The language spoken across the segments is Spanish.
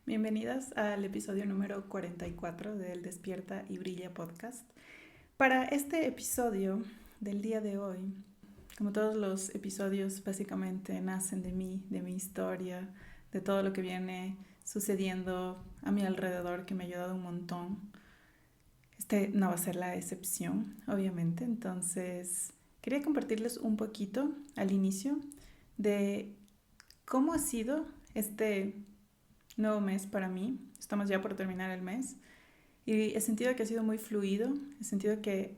Bienvenidas al episodio número 44 del Despierta y Brilla podcast. Para este episodio del día de hoy, como todos los episodios básicamente nacen de mí, de mi historia, de todo lo que viene sucediendo a mi alrededor que me ha ayudado un montón. Este no va a ser la excepción, obviamente, entonces quería compartirles un poquito al inicio de cómo ha sido este nuevo mes para mí. Estamos ya por terminar el mes y he sentido que ha sido muy fluido, he sentido que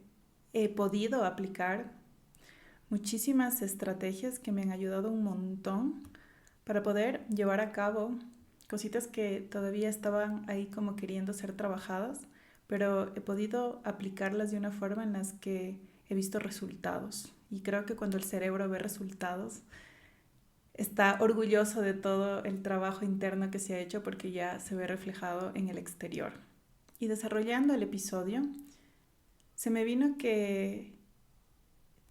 he podido aplicar muchísimas estrategias que me han ayudado un montón para poder llevar a cabo cositas que todavía estaban ahí como queriendo ser trabajadas, pero he podido aplicarlas de una forma en las que he visto resultados. Y creo que cuando el cerebro ve resultados, está orgulloso de todo el trabajo interno que se ha hecho porque ya se ve reflejado en el exterior. Y desarrollando el episodio, se me vino que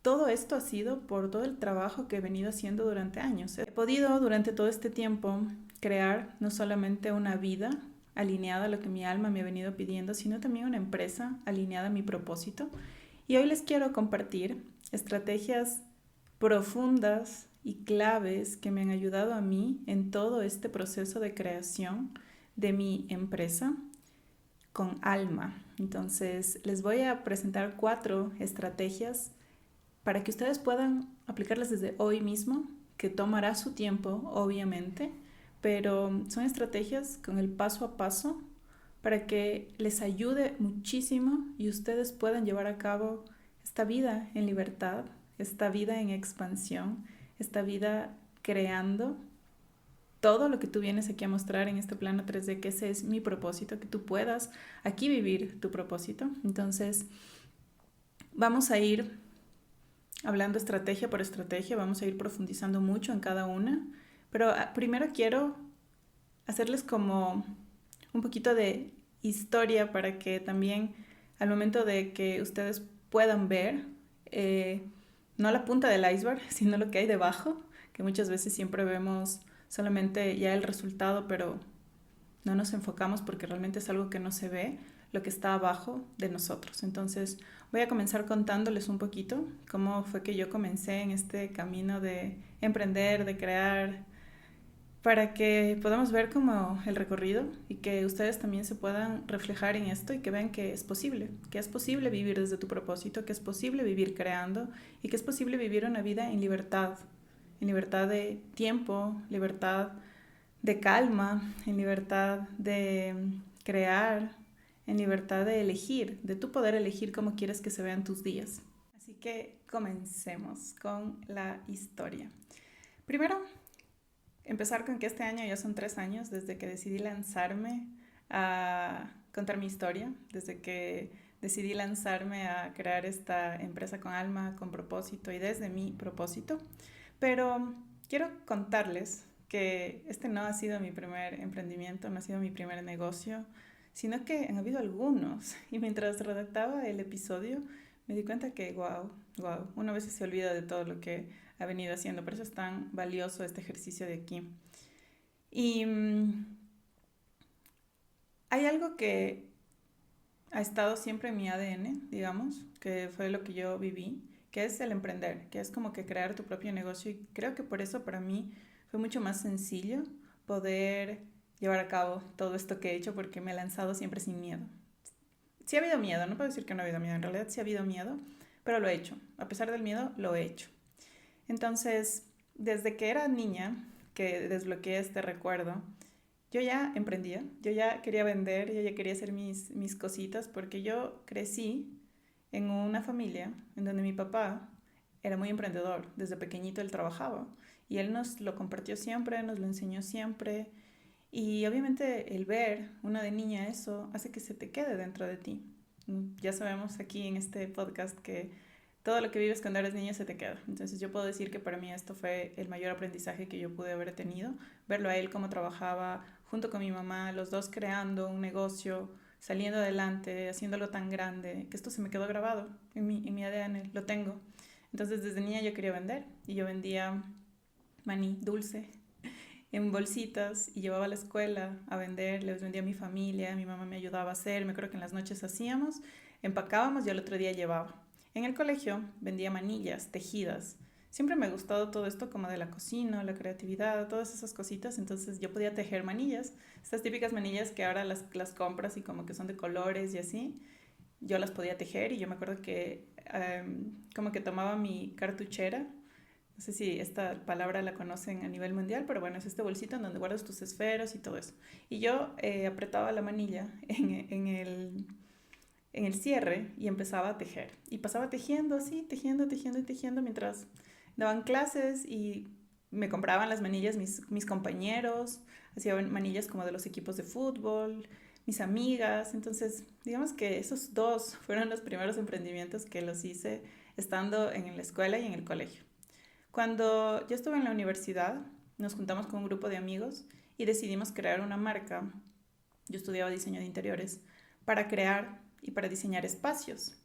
todo esto ha sido por todo el trabajo que he venido haciendo durante años. He podido durante todo este tiempo crear no solamente una vida alineada a lo que mi alma me ha venido pidiendo, sino también una empresa alineada a mi propósito. Y hoy les quiero compartir estrategias profundas y claves que me han ayudado a mí en todo este proceso de creación de mi empresa con alma. Entonces, les voy a presentar 4 estrategias para que ustedes puedan aplicarlas desde hoy mismo, que tomará su tiempo, obviamente, pero son estrategias con el paso a paso para que les ayude muchísimo y ustedes puedan llevar a cabo esta vida en libertad, esta vida en expansión, esta vida creando todo lo que tú vienes aquí a mostrar en este plano 3D, que ese es mi propósito, que tú puedas aquí vivir tu propósito. Entonces, vamos a ir hablando estrategia por estrategia, vamos a ir profundizando mucho en cada una, pero primero quiero hacerles como un poquito de historia para que también al momento de que ustedes puedan ver no la punta del iceberg, sino lo que hay debajo, que muchas veces siempre vemos solamente ya el resultado, pero no nos enfocamos porque realmente es algo que no se ve, lo que está abajo de nosotros. Entonces voy a comenzar contándoles un poquito cómo fue que yo comencé en este camino de emprender, de crear, para que podamos ver como el recorrido y que ustedes también se puedan reflejar en esto y que vean que es posible vivir desde tu propósito, que es posible vivir creando y que es posible vivir una vida en libertad de tiempo, libertad de calma, en libertad de crear, en libertad de elegir, de tú poder elegir cómo quieres que se vean tus días. Así que comencemos con la historia. Primero, empezar con que este año ya son 3 años desde que decidí lanzarme a contar mi historia, desde que decidí lanzarme a crear esta empresa con alma, con propósito y desde mi propósito. Pero quiero contarles que este no ha sido mi primer emprendimiento, no ha sido mi primer negocio, sino que han habido algunos. Y mientras redactaba el episodio, me di cuenta que, wow, una vez se olvida de todo lo que ha venido haciendo. Por eso es tan valioso este ejercicio de aquí. Y hay algo que ha estado siempre en mi ADN, digamos, que fue lo que yo viví, que es el emprender, que es como que crear tu propio negocio. Y creo que por eso para mí fue mucho más sencillo poder llevar a cabo todo esto que he hecho, porque me he lanzado siempre sin miedo. Sí ha habido miedo, no puedo decir que no ha habido miedo, en realidad sí ha habido miedo, pero lo he hecho. A pesar del miedo, lo he hecho. Entonces, desde que era niña, que desbloqueé este recuerdo, yo ya emprendía, yo ya quería vender, yo ya quería hacer mis cositas, porque yo crecí en una familia en donde mi papá era muy emprendedor, desde pequeñito él trabajaba y él nos lo compartió siempre, nos lo enseñó siempre y obviamente el ver una de niña eso hace que se te quede dentro de ti. Ya sabemos aquí en este podcast que todo lo que vives cuando eres niño se te queda. Entonces yo puedo decir que para mí esto fue el mayor aprendizaje que yo pude haber tenido, verlo a él cómo trabajaba junto con mi mamá, los dos creando un negocio, saliendo adelante, haciéndolo tan grande, que esto se me quedó grabado en mi ADN, lo tengo. Entonces desde niña yo quería vender y yo vendía maní dulce en bolsitas y llevaba a la escuela a vender, les vendía a mi familia, mi mamá me ayudaba a hacer, me acuerdo que en las noches hacíamos, empacábamos y al otro día llevaba. En el colegio vendía manillas tejidas. Siempre me ha gustado todo esto como de la cocina, la creatividad, todas esas cositas, entonces yo podía tejer manillas, estas típicas manillas que ahora las compras y como que son de colores y así, yo las podía tejer y yo me acuerdo que como que tomaba mi cartuchera, no sé si esta palabra la conocen a nivel mundial, pero bueno, es este bolsito en donde guardas tus esferos y todo eso. Y yo apretaba la manilla en el cierre y empezaba a tejer. Y pasaba tejiendo así, tejiendo, tejiendo y tejiendo mientras daban clases y me compraban las manillas mis compañeros, hacían manillas como de los equipos de fútbol, mis amigas. Entonces, digamos que esos dos fueron los primeros emprendimientos que los hice estando en la escuela y en el colegio. Cuando yo estuve en la universidad, nos juntamos con un grupo de amigos y decidimos crear una marca. Yo estudiaba diseño de interiores para crear y para diseñar espacios.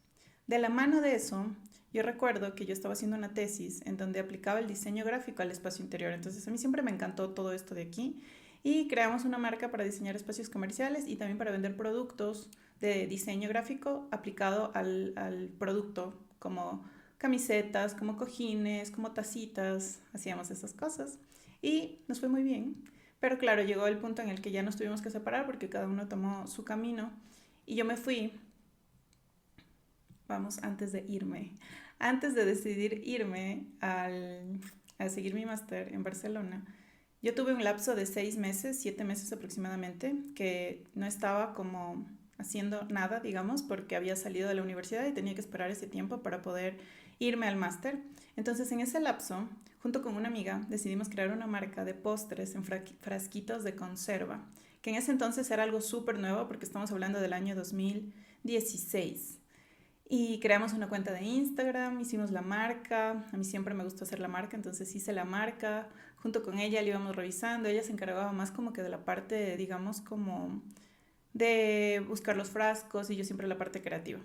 De la mano de eso, yo recuerdo que yo estaba haciendo una tesis en donde aplicaba el diseño gráfico al espacio interior. Entonces a mí siempre me encantó todo esto de aquí y creamos una marca para diseñar espacios comerciales y también para vender productos de diseño gráfico aplicado al producto, como camisetas, como cojines, como tacitas, hacíamos esas cosas y nos fue muy bien. Pero claro, llegó el punto en el que ya nos tuvimos que separar porque cada uno tomó su camino y yo me fui, vamos, antes de decidir irme a seguir mi máster en Barcelona, yo tuve un lapso de 6 meses, 7 meses aproximadamente, que no estaba como haciendo nada, digamos, porque había salido de la universidad y tenía que esperar ese tiempo para poder irme al máster. Entonces, en ese lapso, junto con una amiga, decidimos crear una marca de postres en frasquitos de conserva, que en ese entonces era algo súper nuevo porque estamos hablando del año 2016. Y creamos una cuenta de Instagram, hicimos la marca, a mí siempre me gustó hacer la marca, entonces hice la marca, junto con ella la íbamos revisando, ella se encargaba más como que de la parte, digamos, como de buscar los frascos y yo siempre la parte creativa.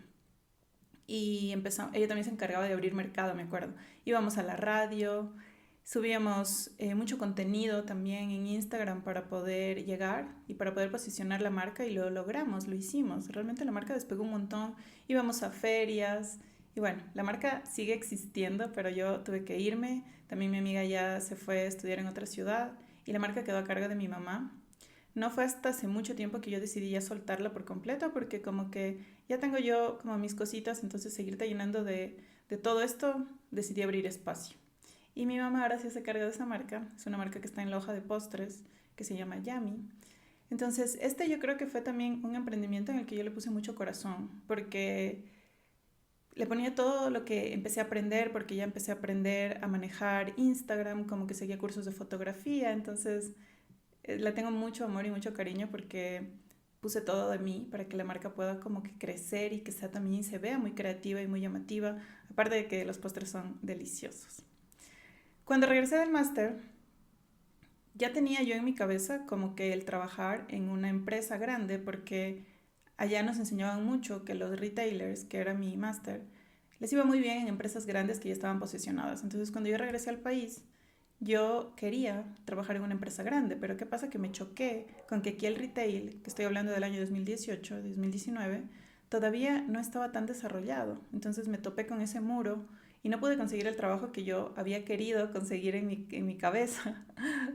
Y empezamos, ella también se encargaba de abrir mercado, me acuerdo. Íbamos a la radio, subíamos mucho contenido también en Instagram para poder llegar y para poder posicionar la marca y lo logramos, lo hicimos. Realmente la marca despegó un montón. Íbamos a ferias y bueno, la marca sigue existiendo, pero yo tuve que irme. También mi amiga ya se fue a estudiar en otra ciudad y la marca quedó a cargo de mi mamá. No fue hasta hace mucho tiempo que yo decidí ya soltarla por completo porque como que ya tengo yo como mis cositas, entonces seguirte llenando de todo esto, decidí abrir espacio. Y mi mamá ahora sí se carga de esa marca, es una marca que está en la hoja de postres que se llama Yami. Entonces, este yo creo que fue también un emprendimiento en el que yo le puse mucho corazón, porque le ponía todo lo que empecé a aprender, porque ya empecé a aprender a manejar Instagram, como que seguía cursos de fotografía, entonces la tengo mucho amor y mucho cariño porque puse todo de mí para que la marca pueda como que crecer y que sea también se vea muy creativa y muy llamativa, aparte de que los postres son deliciosos. Cuando regresé del máster, ya tenía yo en mi cabeza como que el trabajar en una empresa grande porque allá nos enseñaban mucho que los retailers, que era mi máster, les iba muy bien en empresas grandes que ya estaban posicionadas. Entonces cuando yo regresé al país, yo quería trabajar en una empresa grande, pero ¿qué pasa? Que me choqué con que aquí el retail, que estoy hablando del año 2018, 2019, todavía no estaba tan desarrollado. Entonces me topé con ese muro y no pude conseguir el trabajo que yo había querido conseguir en mi cabeza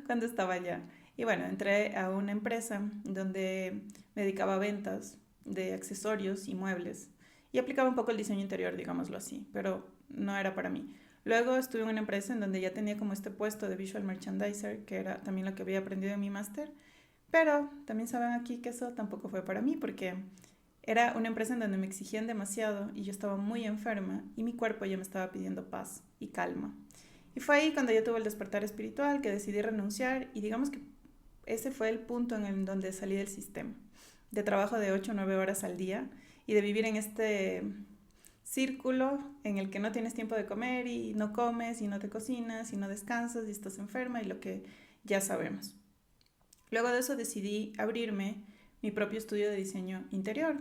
cuando estaba allá. Y bueno, entré a una empresa donde me dedicaba a ventas de accesorios y muebles y aplicaba un poco el diseño interior, digámoslo así, pero no era para mí. Luego estuve en una empresa en donde ya tenía como este puesto de visual merchandiser, que era también lo que había aprendido en mi máster, pero también saben aquí que eso tampoco fue para mí porque era una empresa en donde me exigían demasiado y yo estaba muy enferma y mi cuerpo ya me estaba pidiendo paz y calma. Y fue ahí cuando yo tuve el despertar espiritual que decidí renunciar y digamos que ese fue el punto en el donde salí del sistema, de trabajo de 8 o 9 horas al día y de vivir en este círculo en el que no tienes tiempo de comer y no comes y no te cocinas y no descansas y estás enferma y lo que ya sabemos. Luego de eso decidí abrirme mi propio estudio de diseño interior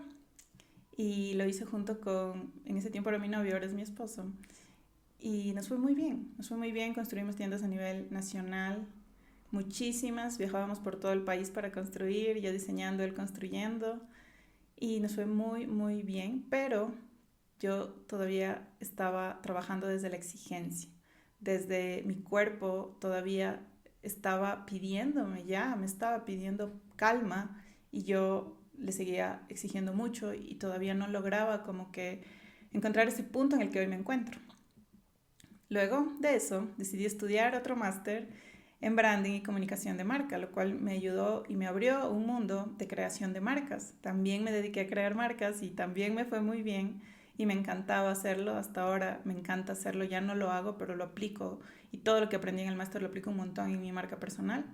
y lo hice junto con, en ese tiempo era mi novio, ahora es mi esposo, y nos fue muy bien, construimos tiendas a nivel nacional, muchísimas, viajábamos por todo el país para construir, yo diseñando, él construyendo, y nos fue muy, muy bien, pero yo todavía estaba trabajando desde la exigencia, desde mi cuerpo todavía estaba pidiéndome ya, me estaba pidiendo calma y yo le seguía exigiendo mucho y todavía no lograba como que encontrar ese punto en el que hoy me encuentro. Luego de eso decidí estudiar otro máster en branding y comunicación de marca, lo cual me ayudó y me abrió un mundo de creación de marcas. También me dediqué a crear marcas y también me fue muy bien y me encantaba hacerlo. Hasta ahora me encanta hacerlo, ya no lo hago, pero lo aplico y todo lo que aprendí en el máster lo aplico un montón en mi marca personal.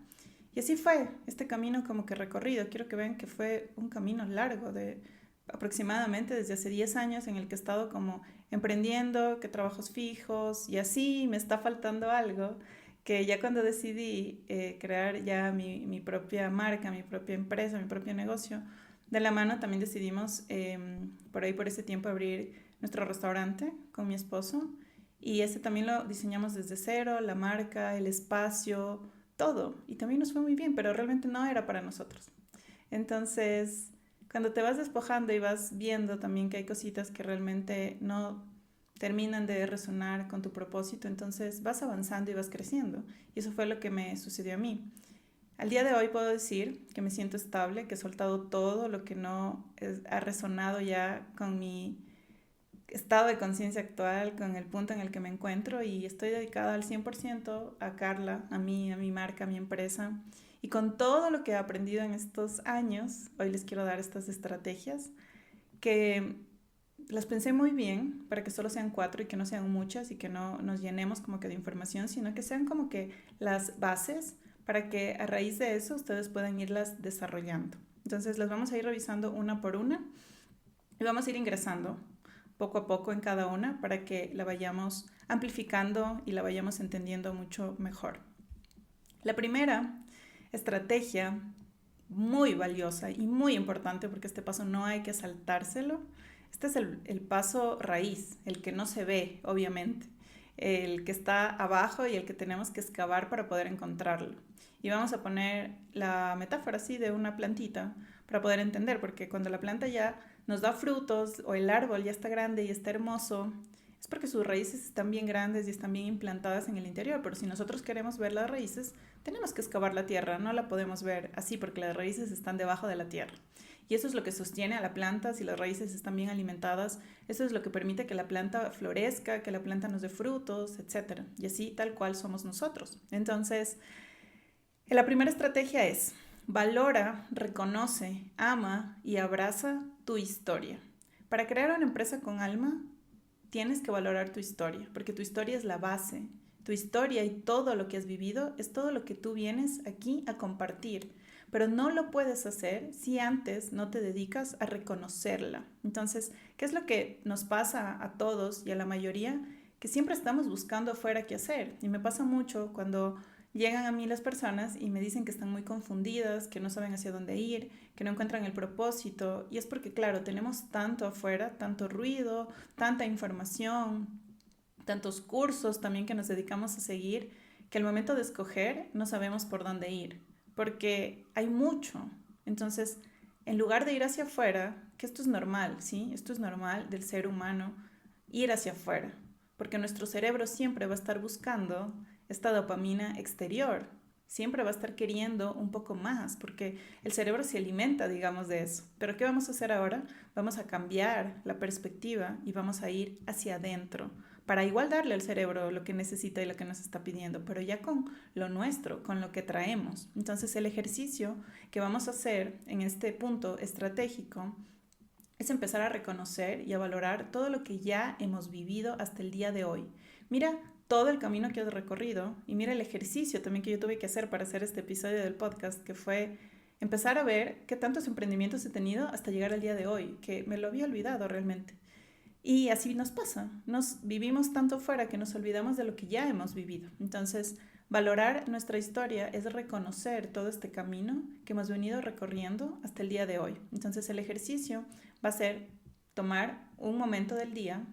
Y así fue este camino como que recorrido. Quiero que vean que fue un camino largo de aproximadamente desde hace 10 años en el que he estado como emprendiendo, que trabajos fijos y así me está faltando algo que ya cuando decidí crear ya mi propia marca, mi propia empresa, mi propio negocio, de la mano también decidimos por ahí por ese tiempo abrir nuestro restaurante con mi esposo y ese también lo diseñamos desde cero, la marca, el espacio, todo. Y también nos fue muy bien, pero realmente no era para nosotros. Entonces, cuando te vas despojando y vas viendo también que hay cositas que realmente no terminan de resonar con tu propósito, entonces vas avanzando y vas creciendo. Y eso fue lo que me sucedió a mí. Al día de hoy puedo decir que me siento estable, que he soltado todo lo que no ha resonado ya con mi estado de conciencia actual, con el punto en el que me encuentro y estoy dedicada al 100% a Carla, a mí, a mi marca, a mi empresa. Y con todo lo que he aprendido en estos años, hoy les quiero dar estas estrategias que las pensé muy bien para que solo sean 4 y que no sean muchas y que no nos llenemos como que de información, sino que sean como que las bases para que a raíz de eso ustedes puedan irlas desarrollando. Entonces las vamos a ir revisando una por una y vamos a ir ingresando poco a poco en cada una para que la vayamos amplificando y la vayamos entendiendo mucho mejor. La primera estrategia muy valiosa y muy importante, porque este paso no hay que saltárselo, este es el paso raíz, el que no se ve, obviamente, el que está abajo y el que tenemos que excavar para poder encontrarlo. Y vamos a poner la metáfora así de una plantita para poder entender, porque cuando la planta ya nos da frutos o el árbol ya está grande y está hermoso, es porque sus raíces están bien grandes y están bien implantadas en el interior, pero si nosotros queremos ver las raíces, tenemos que excavar la tierra, no la podemos ver así porque las raíces están debajo de la tierra. Y eso es lo que sostiene a la planta, si las raíces están bien alimentadas, eso es lo que permite que la planta florezca, que la planta nos dé frutos, etc. Y así tal cual somos nosotros. Entonces, la primera estrategia es valora, reconoce, ama y abraza tu historia. Para crear una empresa con alma, tienes que valorar tu historia, porque tu historia es la base. Tu historia y todo lo que has vivido es todo lo que tú vienes aquí a compartir, pero no lo puedes hacer si antes no te dedicas a reconocerla. Entonces, ¿qué es lo que nos pasa a todos y a la mayoría? Que siempre estamos buscando afuera qué hacer. Y me pasa mucho cuando llegan a mí las personas y me dicen que están muy confundidas, que no saben hacia dónde ir, que no encuentran el propósito. Y es porque, claro, tenemos tanto afuera, tanto ruido, tanta información, tantos cursos también que nos dedicamos a seguir, que al momento de escoger no sabemos por dónde ir, porque hay mucho. Entonces, en lugar de ir hacia afuera, que esto es normal, ¿sí? Esto es normal del ser humano, ir hacia afuera, porque nuestro cerebro siempre va a estar buscando esta dopamina exterior, siempre va a estar queriendo un poco más, porque el cerebro se alimenta, digamos, de eso. Pero ¿qué vamos a hacer ahora? Vamos a cambiar la perspectiva y vamos a ir hacia adentro, para igual darle al cerebro lo que necesita y lo que nos está pidiendo, pero ya con lo nuestro, con lo que traemos. Entonces el ejercicio que vamos a hacer en este punto estratégico es empezar a reconocer y a valorar todo lo que ya hemos vivido hasta el día de hoy. Mira todo el camino que has recorrido y mira el ejercicio también que yo tuve que hacer para hacer este episodio del podcast, que fue empezar a ver qué tantos emprendimientos he tenido hasta llegar al día de hoy, que me lo había olvidado realmente. Y así nos pasa, nos vivimos tanto fuera que nos olvidamos de lo que ya hemos vivido. Entonces, valorar nuestra historia es reconocer todo este camino que hemos venido recorriendo hasta el día de hoy. Entonces, el ejercicio va a ser tomar un momento del día,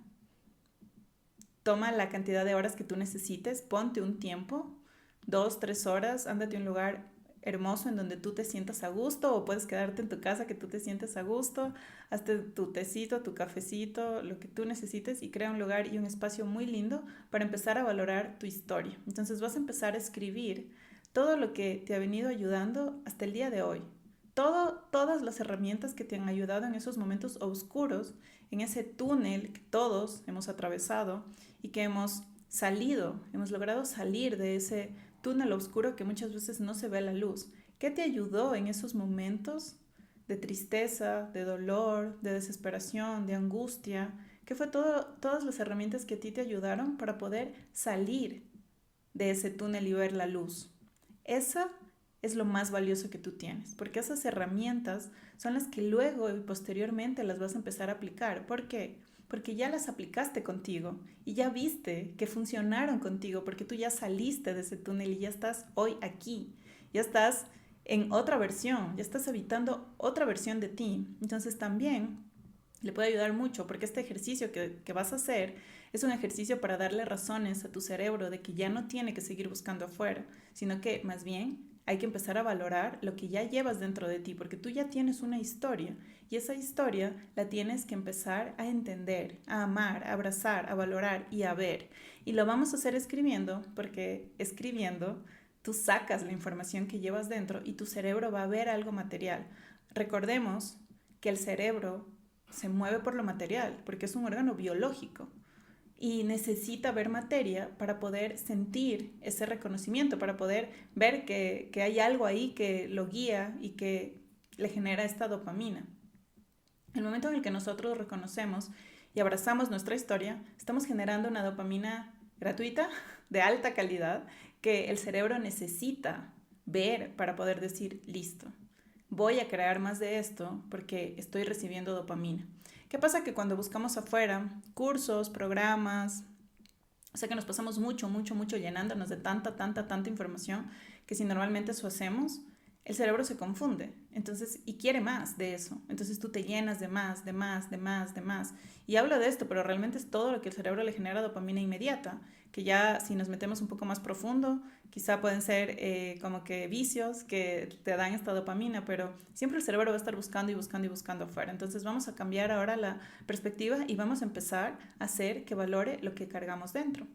toma la cantidad de horas que tú necesites, ponte un tiempo, 2, 3 horas, ándate a un lugar hermoso en donde tú te sientas a gusto, o puedes quedarte en tu casa que tú te sientes a gusto, hazte tu tecito, tu cafecito, lo que tú necesites, y crea un lugar y un espacio muy lindo para empezar a valorar tu historia. Entonces vas a empezar a escribir todo lo que te ha venido ayudando hasta el día de hoy. Todas las herramientas que te han ayudado en esos momentos oscuros, en ese túnel que todos hemos atravesado y que hemos logrado salir de ese túnel oscuro que muchas veces no se ve la luz. ¿Qué te ayudó en esos momentos de tristeza, de dolor, de desesperación, de angustia? ¿Qué fue todas las herramientas que a ti te ayudaron para poder salir de ese túnel y ver la luz? Esa es lo más valioso que tú tienes, porque esas herramientas son las que luego y posteriormente las vas a empezar a aplicar. ¿Por qué? Porque ya las aplicaste contigo y ya viste que funcionaron contigo, porque tú ya saliste de ese túnel y ya estás hoy aquí, ya estás en otra versión, ya estás habitando otra versión de ti. Entonces también le puede ayudar mucho, porque este ejercicio que vas a hacer es un ejercicio para darle razones a tu cerebro de que ya no tiene que seguir buscando afuera, sino que más bien hay que empezar a valorar lo que ya llevas dentro de ti, porque tú ya tienes una historia y esa historia la tienes que empezar a entender, a amar, a abrazar, a valorar y a ver. Y lo vamos a hacer escribiendo, porque escribiendo tú sacas la información que llevas dentro y tu cerebro va a ver algo material. Recordemos que el cerebro se mueve por lo material, porque es un órgano biológico y necesita ver materia para poder sentir ese reconocimiento, para poder ver que hay algo ahí que lo guía y que le genera esta dopamina. El momento en el que nosotros reconocemos y abrazamos nuestra historia, estamos generando una dopamina gratuita, de alta calidad, que el cerebro necesita ver para poder decir, listo, voy a crear más de esto porque estoy recibiendo dopamina. ¿Qué pasa? Que cuando buscamos afuera cursos, programas, o sea que nos pasamos mucho llenándonos de tanta información, que si normalmente eso hacemos, el cerebro se confunde, entonces, y quiere más de eso. Entonces tú te llenas de más. Y hablo de esto, pero realmente es todo lo que el cerebro le genera dopamina inmediata, que ya si nos metemos un poco más profundo, quizá pueden ser como que vicios que te dan esta dopamina, pero siempre el cerebro va a estar buscando afuera. Entonces vamos a cambiar ahora la perspectiva y vamos a empezar a hacer que valore lo que cargamos dentro.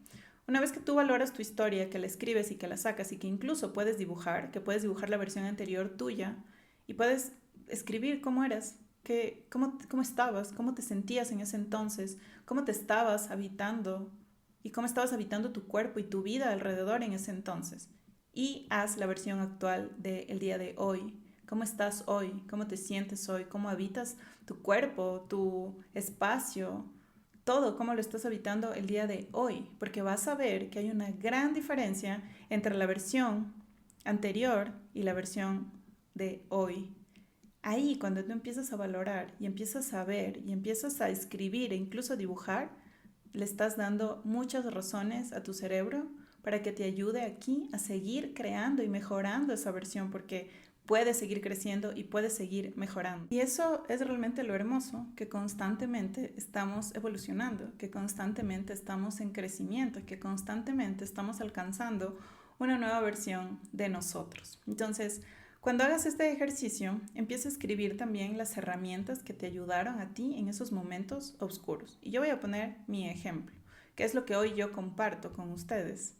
Una vez que tú valoras tu historia, que la escribes y que la sacas y que incluso puedes dibujar, que puedes dibujar la versión anterior tuya y puedes escribir cómo eras, cómo estabas, cómo te sentías en ese entonces, cómo te estabas habitando y cómo estabas habitando tu cuerpo y tu vida alrededor en ese entonces. Y haz la versión actual del día de hoy. ¿Cómo estás hoy? ¿Cómo te sientes hoy? ¿Cómo habitas tu cuerpo, tu espacio? Todo, cómo lo estás habitando el día de hoy, porque vas a ver que hay una gran diferencia entre la versión anterior y la versión de hoy. Ahí, cuando tú empiezas a valorar y empiezas a ver y empiezas a escribir e incluso a dibujar, le estás dando muchas razones a tu cerebro para que te ayude aquí a seguir creando y mejorando esa versión, porque puedes seguir creciendo y puedes seguir mejorando. Y eso es realmente lo hermoso, que constantemente estamos evolucionando, que constantemente estamos en crecimiento, que constantemente estamos alcanzando una nueva versión de nosotros. Entonces, cuando hagas este ejercicio, empieza a escribir también las herramientas que te ayudaron a ti en esos momentos oscuros. Y yo voy a poner mi ejemplo, que es lo que hoy yo comparto con ustedes.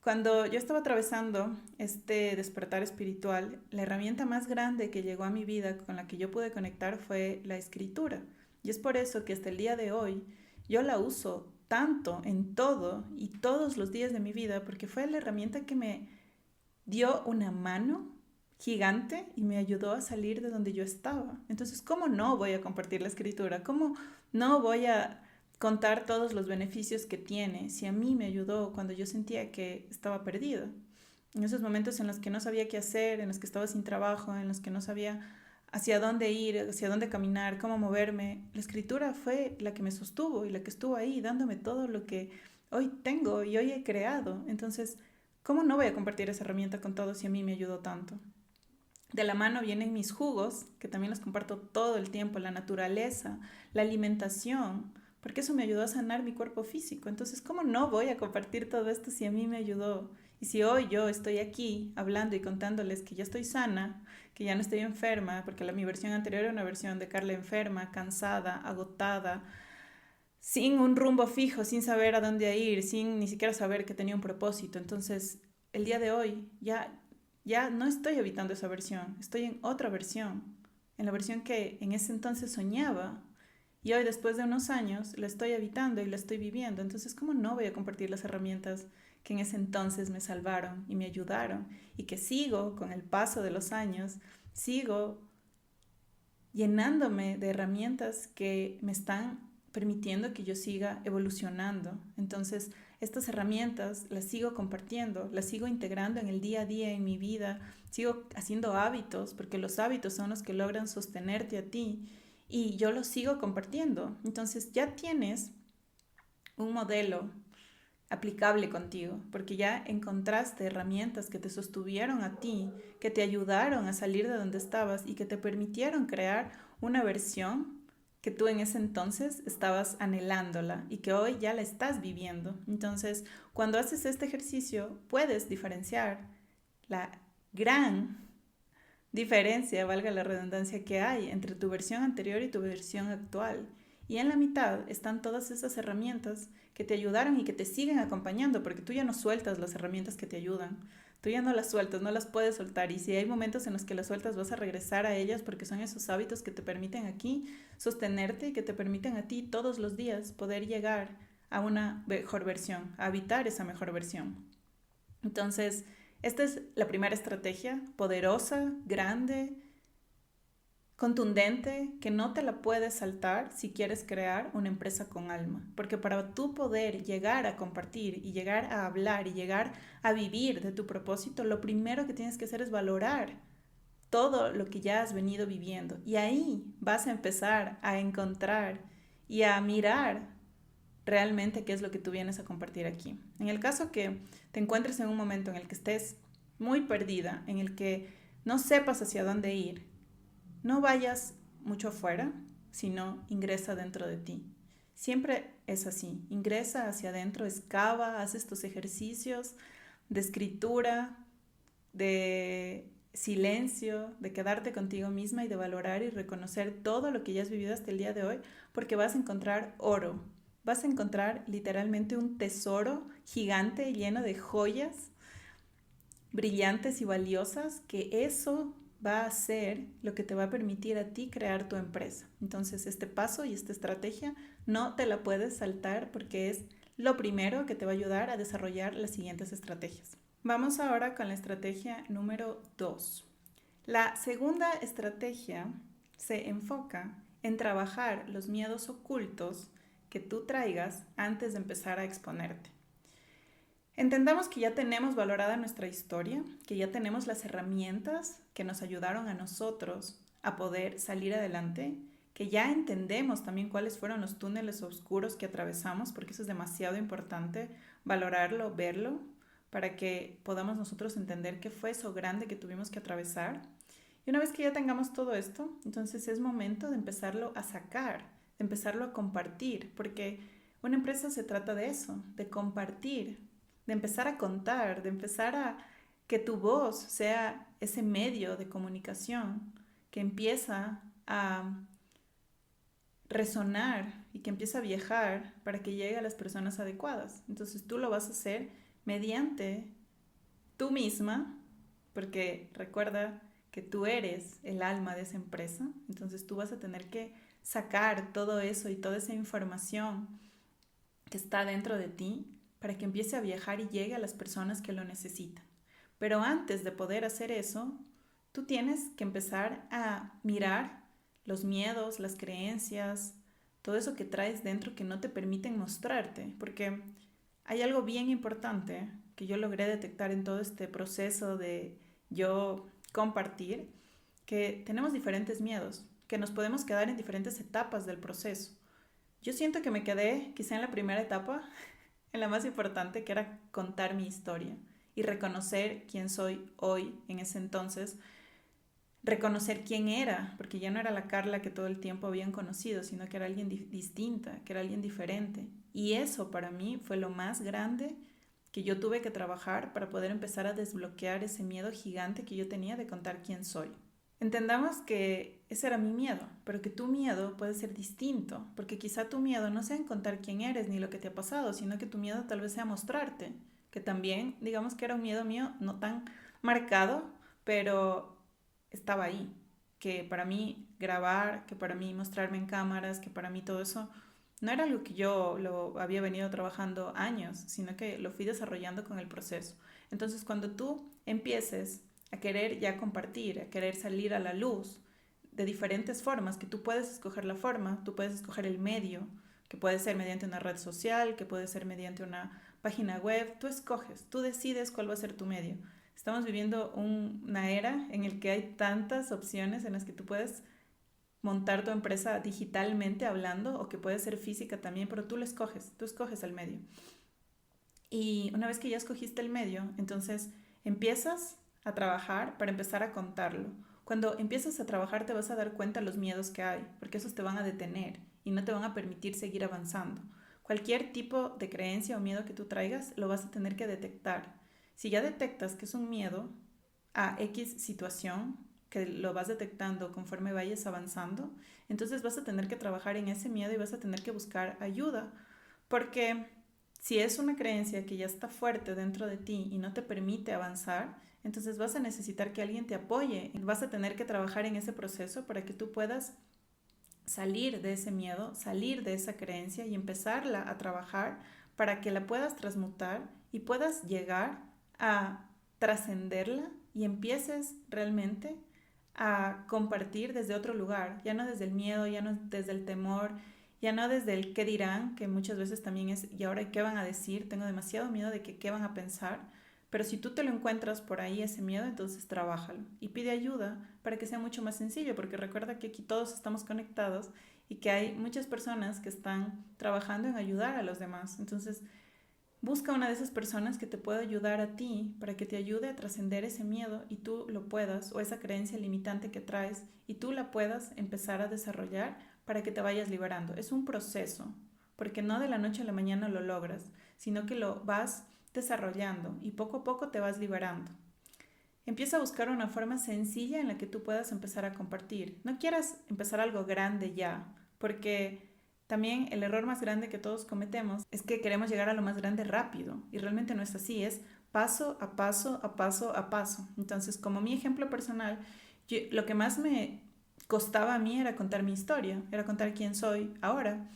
Cuando yo estaba atravesando este despertar espiritual, la herramienta más grande que llegó a mi vida con la que yo pude conectar fue la escritura. Y es por eso que hasta el día de hoy yo la uso tanto en todo y todos los días de mi vida, porque fue la herramienta que me dio una mano gigante y me ayudó a salir de donde yo estaba. Entonces, ¿cómo no voy a compartir la escritura? ¿Cómo no voy a contar todos los beneficios que tiene si a mí me ayudó cuando yo sentía que estaba perdida? En esos momentos en los que no sabía qué hacer, en los que estaba sin trabajo, en los que no sabía hacia dónde ir, hacia dónde caminar, cómo moverme, la escritura fue la que me sostuvo y la que estuvo ahí dándome todo lo que hoy tengo y hoy he creado. Entonces, ¿cómo no voy a compartir esa herramienta con todos si a mí me ayudó tanto? De la mano vienen mis jugos, que también los comparto todo el tiempo, la naturaleza, la alimentación, porque eso me ayudó a sanar mi cuerpo físico. Entonces, ¿cómo no voy a compartir todo esto si a mí me ayudó? Y si hoy yo estoy aquí hablando y contándoles que ya estoy sana, que ya no estoy enferma, porque mi versión anterior era una versión de Carla enferma, cansada, agotada, sin un rumbo fijo, sin saber a dónde ir, sin ni siquiera saber que tenía un propósito. Entonces, el día de hoy ya no estoy evitando esa versión, estoy en otra versión, en la versión que en ese entonces soñaba. Y hoy, después de unos años, la estoy habitando y la estoy viviendo. Entonces, ¿cómo no voy a compartir las herramientas que en ese entonces me salvaron y me ayudaron? Y que sigo, con el paso de los años, sigo llenándome de herramientas que me están permitiendo que yo siga evolucionando. Entonces, estas herramientas las sigo compartiendo, las sigo integrando en el día a día en mi vida, sigo haciendo hábitos, porque los hábitos son los que logran sostenerte a ti y yo los sigo compartiendo. Entonces, ya tienes un modelo aplicable contigo, porque ya encontraste herramientas que te sostuvieron a ti, que te ayudaron a salir de donde estabas y que te permitieron crear una versión que tú en ese entonces estabas anhelándola y que hoy ya la estás viviendo. Entonces, cuando haces este ejercicio, puedes diferenciar la gran diferencia, valga la redundancia, que hay entre tu versión anterior y tu versión actual. Y en la mitad están todas esas herramientas que te ayudaron y que te siguen acompañando, porque tú ya no sueltas las herramientas que te ayudan. Tú ya no las sueltas, no las puedes soltar. Y si hay momentos en los que las sueltas, vas a regresar a ellas porque son esos hábitos que te permiten aquí sostenerte y que te permiten a ti todos los días poder llegar a una mejor versión, a habitar esa mejor versión. Entonces, esta es la primera estrategia, poderosa, grande, contundente, que no te la puedes saltar si quieres crear una empresa con alma. Porque para tú poder llegar a compartir y llegar a hablar y llegar a vivir de tu propósito, lo primero que tienes que hacer es valorar todo lo que ya has venido viviendo. Y ahí vas a empezar a encontrar y a mirar realmente qué es lo que tú vienes a compartir aquí. En el caso que te encuentres en un momento en el que estés muy perdida, en el que no sepas hacia dónde ir, no vayas mucho afuera, sino ingresa dentro de ti. Siempre es así, ingresa hacia adentro, excava, haz estos ejercicios de escritura, de silencio, de quedarte contigo misma y de valorar y reconocer todo lo que ya has vivido hasta el día de hoy, porque vas a encontrar oro, vas a encontrar literalmente un tesoro gigante lleno de joyas brillantes y valiosas, que eso va a ser lo que te va a permitir a ti crear tu empresa. Entonces, este paso y esta estrategia no te la puedes saltar porque es lo primero que te va a ayudar a desarrollar las siguientes estrategias. Vamos ahora con la estrategia número 2. La segunda estrategia se enfoca en trabajar los miedos ocultos que tú traigas antes de empezar a exponerte. Entendamos que ya tenemos valorada nuestra historia, que ya tenemos las herramientas que nos ayudaron a nosotros a poder salir adelante, que ya entendemos también cuáles fueron los túneles oscuros que atravesamos, porque eso es demasiado importante, valorarlo, verlo, para que podamos nosotros entender qué fue eso grande que tuvimos que atravesar. Y una vez que ya tengamos todo esto, entonces es momento de empezarlo a sacar, de empezarlo a compartir, porque una empresa se trata de eso, de compartir, de empezar a contar, de empezar a que tu voz sea ese medio de comunicación que empieza a resonar y que empieza a viajar para que llegue a las personas adecuadas. Entonces tú lo vas a hacer mediante tú misma, porque recuerda que tú eres el alma de esa empresa, entonces tú vas a tener que sacar todo eso y toda esa información que está dentro de ti para que empiece a viajar y llegue a las personas que lo necesitan. Pero antes de poder hacer eso, tú tienes que empezar a mirar los miedos, las creencias, todo eso que traes dentro que no te permiten mostrarte, porque hay algo bien importante que yo logré detectar en todo este proceso de yo compartir, que tenemos diferentes miedos, que nos podemos quedar en diferentes etapas del proceso. Yo siento que me quedé quizá en la primera etapa, en la más importante, que era contar mi historia y reconocer quién soy hoy en ese entonces, reconocer quién era, porque ya no era la Carla que todo el tiempo habían conocido, sino que era alguien distinta, que era alguien diferente. Y eso para mí fue lo más grande que yo tuve que trabajar para poder empezar a desbloquear ese miedo gigante que yo tenía de contar quién soy. Entendamos que ese era mi miedo, pero que tu miedo puede ser distinto, porque quizá tu miedo no sea en contar quién eres ni lo que te ha pasado, sino que tu miedo tal vez sea mostrarte, que también, digamos que era un miedo mío no tan marcado, pero estaba ahí, que para mí grabar, que para mí mostrarme en cámaras, que para mí todo eso no era algo que yo lo había venido trabajando años, sino que lo fui desarrollando con el proceso. Entonces, cuando tú empieces a querer ya compartir, a querer salir a la luz de diferentes formas, que tú puedes escoger la forma, tú puedes escoger el medio, que puede ser mediante una red social, que puede ser mediante una página web, tú escoges, tú decides cuál va a ser tu medio. Estamos viviendo una era en la que hay tantas opciones en las que tú puedes montar tu empresa digitalmente hablando o que puede ser física también, pero tú escoges el medio. Y una vez que ya escogiste el medio, entonces empiezas a trabajar para empezar a contarlo. Cuando empiezas a trabajar te vas a dar cuenta de los miedos que hay, porque esos te van a detener y no te van a permitir seguir avanzando. Cualquier tipo de creencia o miedo que tú traigas lo vas a tener que detectar. Si ya detectas que es un miedo a X situación, que lo vas detectando conforme vayas avanzando, entonces vas a tener que trabajar en ese miedo y vas a tener que buscar ayuda, porque si es una creencia que ya está fuerte dentro de ti y no te permite avanzar, entonces vas a necesitar que alguien te apoye. Vas a tener que trabajar en ese proceso para que tú puedas salir de ese miedo, salir de esa creencia y empezarla a trabajar para que la puedas transmutar y puedas llegar a trascenderla y empieces realmente a compartir desde otro lugar, ya no desde el miedo, ya no desde el temor, ya no desde el qué dirán, que muchas veces también es, y ahora qué van a decir, tengo demasiado miedo de que qué van a pensar, pero si tú te lo encuentras por ahí ese miedo, entonces trabájalo y pide ayuda para que sea mucho más sencillo, porque recuerda que aquí todos estamos conectados y que hay muchas personas que están trabajando en ayudar a los demás. Entonces, busca una de esas personas que te pueda ayudar a ti para que te ayude a trascender ese miedo y tú lo puedas, o esa creencia limitante que traes, y tú la puedas empezar a desarrollar para que te vayas liberando. Es un proceso, porque no de la noche a la mañana lo logras, sino que lo vas desarrollando y poco a poco te vas liberando. Empieza a buscar una forma sencilla en la que tú puedas empezar a compartir. No quieras empezar algo grande ya, porque también el error más grande que todos cometemos es que queremos llegar a lo más grande rápido y realmente no es así, es paso a paso, a paso a paso. Entonces, como mi ejemplo personal, lo que más me costaba a mí era contar mi historia, era contar quién soy ahora.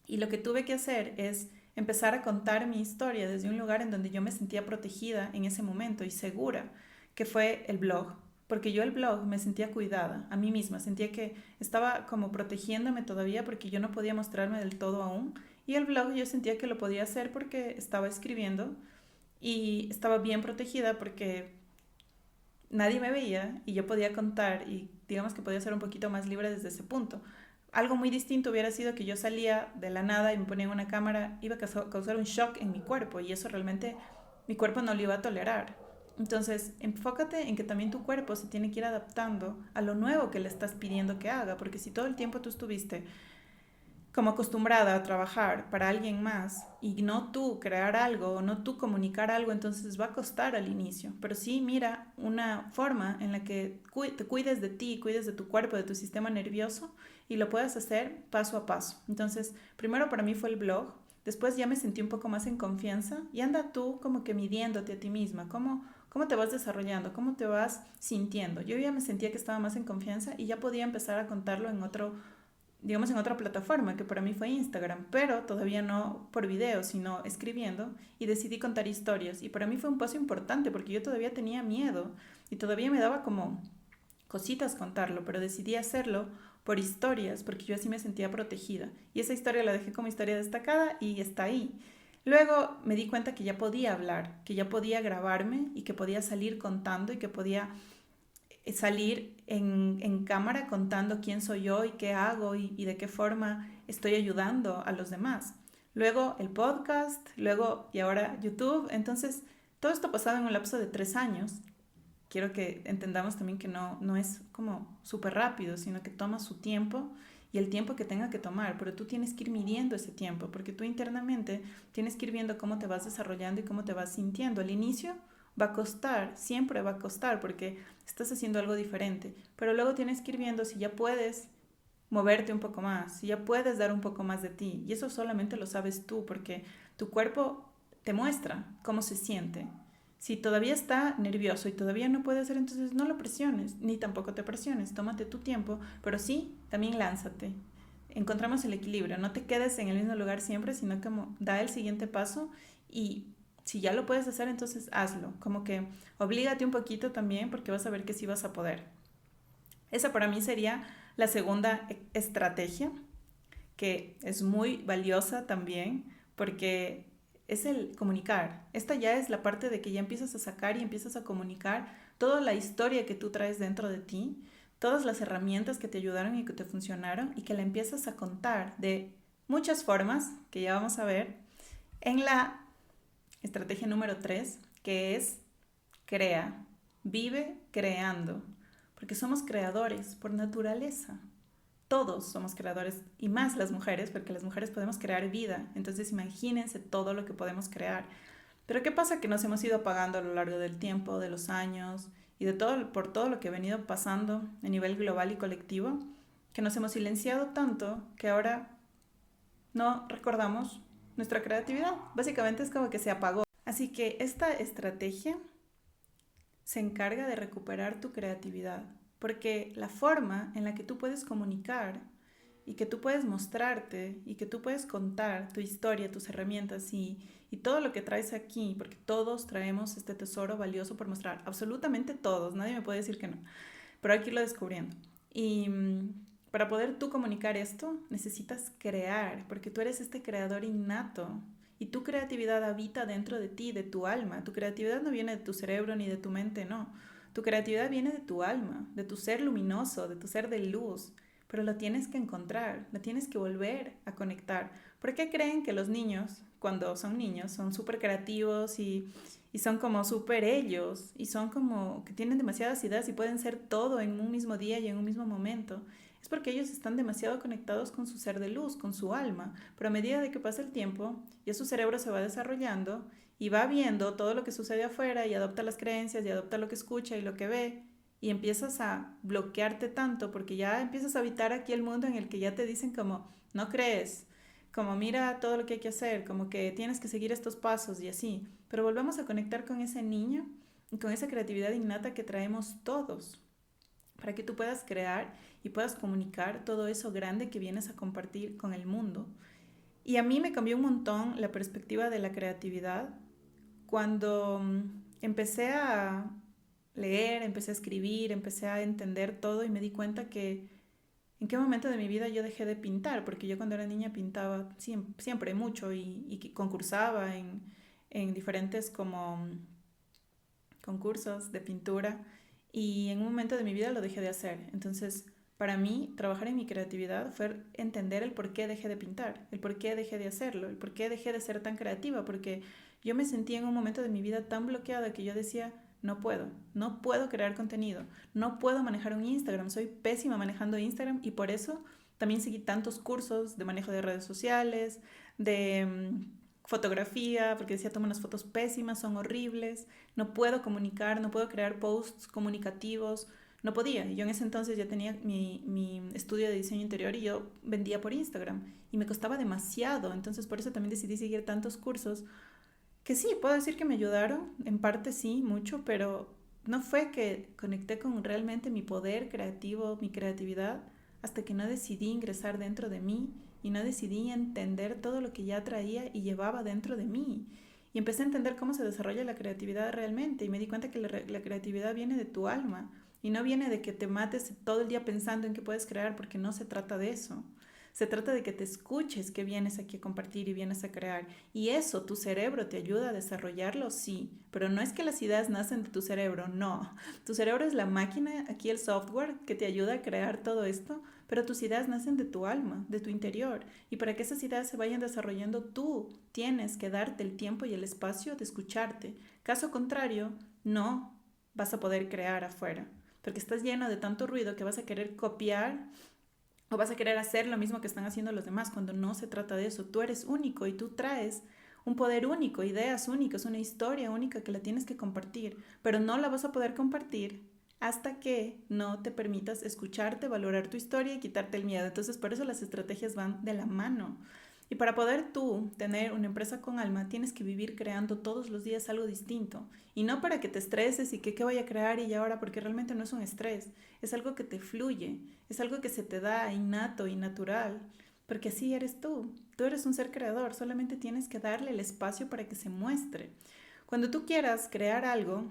Y lo que tuve que hacer es empezar a contar mi historia desde un lugar en donde yo me sentía protegida en ese momento y segura, que fue el blog. Porque yo el blog me sentía cuidada a mí misma, sentía que estaba como protegiéndome todavía porque yo no podía mostrarme del todo aún. Y el blog yo sentía que lo podía hacer porque estaba escribiendo y estaba bien protegida porque nadie me veía y yo podía contar y digamos que podía ser un poquito más libre desde ese punto. Algo muy distinto hubiera sido que yo salía de la nada y me ponía en una cámara, iba a causar un shock en mi cuerpo y eso realmente mi cuerpo no lo iba a tolerar. Entonces, enfócate en que también tu cuerpo se tiene que ir adaptando a lo nuevo que le estás pidiendo que haga, porque si todo el tiempo tú estuviste como acostumbrada a trabajar para alguien más y no tú crear algo o no tú comunicar algo, entonces va a costar al inicio. Pero sí, mira una forma en la que te cuides de ti, cuides de tu cuerpo, de tu sistema nervioso y lo puedes hacer paso a paso. Entonces, primero para mí fue el blog, después ya me sentí un poco más en confianza y anda tú como que midiéndote a ti misma, cómo te vas desarrollando, cómo te vas sintiendo. Yo ya me sentía que estaba más en confianza y ya podía empezar a contarlo en otro, digamos, en otra plataforma, que para mí fue Instagram, pero todavía no por video, sino escribiendo, y decidí contar historias. Y para mí fue un paso importante porque yo todavía tenía miedo y todavía me daba como cositas contarlo, pero decidí hacerlo por historias porque yo así me sentía protegida. Y esa historia la dejé como historia destacada y está ahí. Luego me di cuenta que ya podía hablar, que ya podía grabarme y que podía salir contando y que podía salir en cámara contando quién soy yo y qué hago y de qué forma estoy ayudando a los demás. Luego el podcast, luego y ahora YouTube. Entonces, todo esto pasaba en un lapso de 3 años. Quiero que entendamos también que no es como súper rápido, sino que toma su tiempo y el tiempo que tenga que tomar, pero tú tienes que ir midiendo ese tiempo, porque tú internamente tienes que ir viendo cómo te vas desarrollando y cómo te vas sintiendo. Al inicio va a costar, siempre va a costar, porque estás haciendo algo diferente, pero luego tienes que ir viendo si ya puedes moverte un poco más, si ya puedes dar un poco más de ti, y eso solamente lo sabes tú, porque tu cuerpo te muestra cómo se siente. Si todavía está nervioso y todavía no puede hacer, entonces no lo presiones, ni tampoco te presiones, tómate tu tiempo, pero sí, también lánzate. Encontramos el equilibrio, no te quedes en el mismo lugar siempre, sino como da el siguiente paso y si ya lo puedes hacer, entonces hazlo. Como que oblígate un poquito también porque vas a ver que sí vas a poder. Esa para mí sería la segunda estrategia, que es muy valiosa también porque es el comunicar. Esta ya es la parte de que ya empiezas a sacar y empiezas a comunicar toda la historia que tú traes dentro de ti, todas las herramientas que te ayudaron y que te funcionaron y que la empiezas a contar de muchas formas, que ya vamos a ver, en la estrategia número 3, que es crea, vive creando, porque somos creadores por naturaleza. Todos somos creadores y más las mujeres, porque las mujeres podemos crear vida. Entonces imagínense todo lo que podemos crear. Pero ¿qué pasa? Que nos hemos ido apagando a lo largo del tiempo, de los años y de todo, por todo lo que ha venido pasando a nivel global y colectivo, que nos hemos silenciado tanto que ahora no recordamos nuestra creatividad. Básicamente es como que se apagó. Así que esta estrategia se encarga de recuperar tu creatividad, porque la forma en la que tú puedes comunicar y que tú puedes mostrarte y que tú puedes contar tu historia, tus herramientas y todo lo que traes aquí, porque todos traemos este tesoro valioso por mostrar, absolutamente todos, nadie me puede decir que no, pero hay que irlo descubriendo. Y para poder tú comunicar esto, necesitas crear, porque tú eres este creador innato. Y tu creatividad habita dentro de ti, de tu alma. Tu creatividad no viene de tu cerebro ni de tu mente, no. Tu creatividad viene de tu alma, de tu ser luminoso, de tu ser de luz. Pero lo tienes que encontrar, lo tienes que volver a conectar. ¿Por qué creen que los niños, cuando son niños, son súper creativos y son como súper ellos? Y son como que tienen demasiadas ideas y pueden ser todo en un mismo día y en un mismo momento. Es porque ellos están demasiado conectados con su ser de luz, con su alma, pero a medida de que pasa el tiempo, ya su cerebro se va desarrollando y va viendo todo lo que sucede afuera y adopta las creencias y adopta lo que escucha y lo que ve y empiezas a bloquearte tanto porque ya empiezas a habitar aquí el mundo en el que ya te dicen como no crees, como mira todo lo que hay que hacer, como que tienes que seguir estos pasos y así, pero volvemos a conectar con ese niño y con esa creatividad innata que traemos todos para que tú puedas crear y puedas comunicar todo eso grande que vienes a compartir con el mundo. Y a mí me cambió un montón la perspectiva de la creatividad cuando empecé a leer, empecé a escribir, empecé a entender todo y me di cuenta que en qué momento de mi vida yo dejé de pintar, porque yo cuando era niña pintaba siempre mucho y concursaba en diferentes como concursos de pintura y en un momento de mi vida lo dejé de hacer. Entonces, para mí, trabajar en mi creatividad fue entender el por qué dejé de pintar, el por qué dejé de hacerlo, el por qué dejé de ser tan creativa, porque yo me sentía en un momento de mi vida tan bloqueada que yo decía, no puedo crear contenido, no puedo manejar un Instagram, soy pésima manejando Instagram y por eso también seguí tantos cursos de manejo de redes sociales, de fotografía, porque decía, tomo unas fotos pésimas, son horribles, no puedo comunicar, no puedo crear posts comunicativos, no podía. Y yo en ese entonces ya tenía mi estudio de diseño interior y yo vendía por Instagram y me costaba demasiado, entonces por eso también decidí seguir tantos cursos que sí, puedo decir que me ayudaron, en parte sí, mucho, pero no fue que conecté con realmente mi poder creativo, mi creatividad, hasta que no decidí ingresar dentro de mí y no decidí entender todo lo que ya traía y llevaba dentro de mí. Y empecé a entender cómo se desarrolla la creatividad realmente y me di cuenta que la creatividad viene de tu alma y no viene de que te mates todo el día pensando en qué puedes crear, porque no se trata de eso. Se trata de que te escuches que vienes aquí a compartir y vienes a crear. Y eso, tu cerebro te ayuda a desarrollarlo, sí. Pero no es que las ideas nacen de tu cerebro, no. Tu cerebro es la máquina, aquí el software que te ayuda a crear todo esto, pero tus ideas nacen de tu alma, de tu interior. Y para que esas ideas se vayan desarrollando, tú tienes que darte el tiempo y el espacio de escucharte. Caso contrario, no vas a poder crear afuera, porque estás lleno de tanto ruido que vas a querer copiar O vas a querer hacer lo mismo que están haciendo los demás cuando no se trata de eso. Tú eres único y tú traes un poder único, ideas únicas, una historia única que la tienes que compartir, pero no la vas a poder compartir hasta que no te permitas escucharte, valorar tu historia y quitarte el miedo. Entonces, por eso las estrategias van de la mano. Y para poder tú tener una empresa con alma, tienes que vivir creando todos los días algo distinto. Y no para que te estreses y que qué voy a crear y ahora, porque realmente no es un estrés. Es algo que te fluye, es algo que se te da innato y natural. Porque así eres tú. Tú eres un ser creador, solamente tienes que darle el espacio para que se muestre. Cuando tú quieras crear algo,